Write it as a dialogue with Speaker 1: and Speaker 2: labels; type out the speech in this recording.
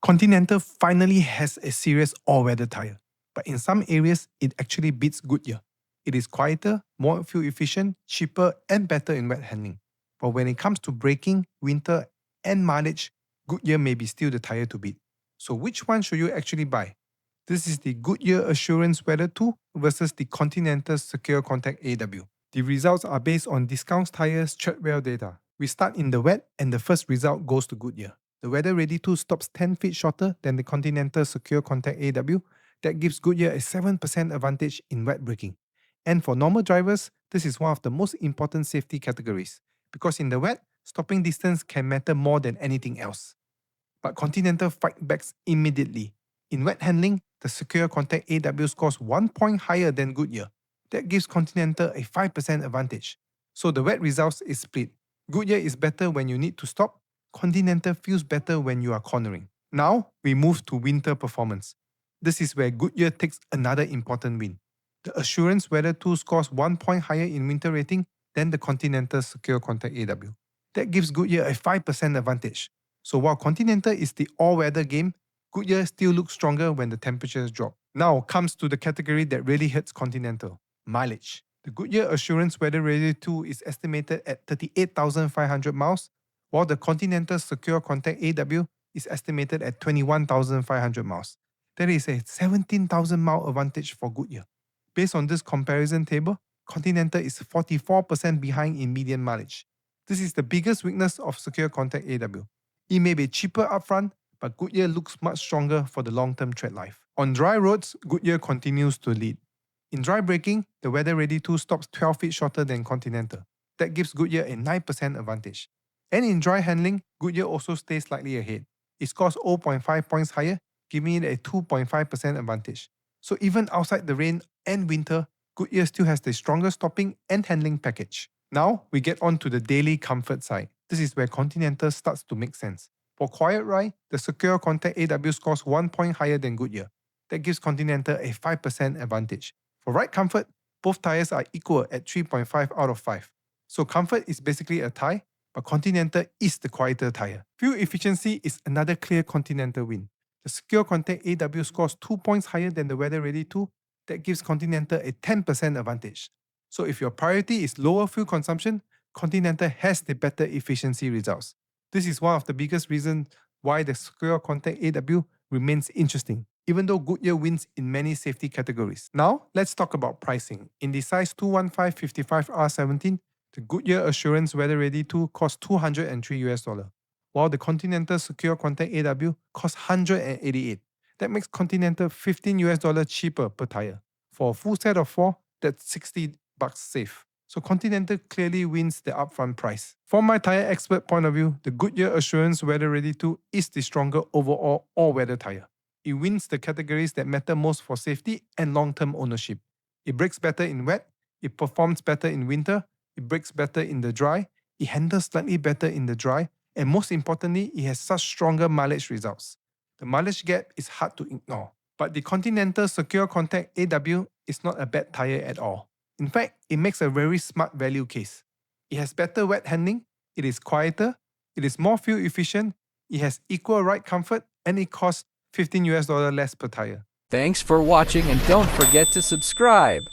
Speaker 1: Continental finally has a serious all-weather tire, but in some areas, it actually beats Goodyear. It is quieter, more fuel efficient, cheaper, and better in wet handling. But when it comes to braking, winter, and mileage, Goodyear may be still the tire to beat. So which one should you actually buy? This is the Goodyear Assurance Weather 2 versus the Continental SecureContact AW. The results are based on Discounts Tires treadwell data. We start in the wet, and the first result goes to Goodyear. The WeatherReady 2 stops 10 feet shorter than the Continental SecureContact AW. That gives Goodyear a 7% advantage in wet braking. And for normal drivers, this is one of the most important safety categories, because in the wet, stopping distance can matter more than anything else. But Continental fight backs immediately. In wet handling, the SecureContact AW scores 1 point higher than Goodyear. That gives Continental a 5% advantage. So the wet results is split. Goodyear is better when you need to stop. Continental feels better when you are cornering. Now, we move to winter performance. This is where Goodyear takes another important win. The Assurance Weather 2 scores 1 point higher in winter rating than the Continental SecureContact AW. That gives Goodyear a 5% advantage. So while Continental is the all-weather game, Goodyear still looks stronger when the temperatures drop. Now comes to the category that really hurts Continental: mileage. The Goodyear Assurance WeatherReady 2 is estimated at 38,500 miles, while the Continental SecureContact AW is estimated at 21,500 miles. That is a 17,000 mile advantage for Goodyear. Based on this comparison table, Continental is 44% behind in median mileage. This is the biggest weakness of SecureContact AW. It may be cheaper upfront, but Goodyear looks much stronger for the long-term tread life. On dry roads, Goodyear continues to lead. In dry braking, the WeatherReady 2 stops 12 feet shorter than Continental. That gives Goodyear a 9% advantage. And in dry handling, Goodyear also stays slightly ahead. It scores 0.5 points higher, giving it a 2.5% advantage. So even outside the rain and winter, Goodyear still has the strongest stopping and handling package. Now, we get on to the daily comfort side. This is where Continental starts to make sense. For quiet ride, the SecureContact AW scores 1 point higher than Goodyear. That gives Continental a 5% advantage. For ride comfort, both tires are equal at 3.5 out of 5. So comfort is basically a tie, but Continental is the quieter tire. Fuel efficiency is another clear Continental win. The SecureContact AW scores 2 points higher than the WeatherReady 2. That gives Continental a 10% advantage. So if your priority is lower fuel consumption, Continental has the better efficiency results. This is one of the biggest reasons why the SecureContact AW remains interesting, even though Goodyear wins in many safety categories. Now, let's talk about pricing. In the size 215/55R17, the Goodyear Assurance WeatherReady 2 costs $203, while the Continental SecureContact AW costs $188. That makes Continental $15 cheaper per tire. For a full set of 4, that's $60 safe. So Continental clearly wins the upfront price. From my tire expert point of view, the Goodyear Assurance WeatherReady 2 is the stronger overall all-weather tire. It wins the categories that matter most for safety and long-term ownership. It brakes better in wet, it performs better in winter, it brakes better in the dry, it handles slightly better in the dry, and most importantly, it has such stronger mileage results. The mileage gap is hard to ignore. But the Continental SecureContact AW is not a bad tire at all. In fact, it makes a very smart value case. It has better wet handling, it is quieter, it is more fuel efficient, it has equal ride comfort, and it costs $15 less per tire.
Speaker 2: Thanks for watching, and don't forget to subscribe.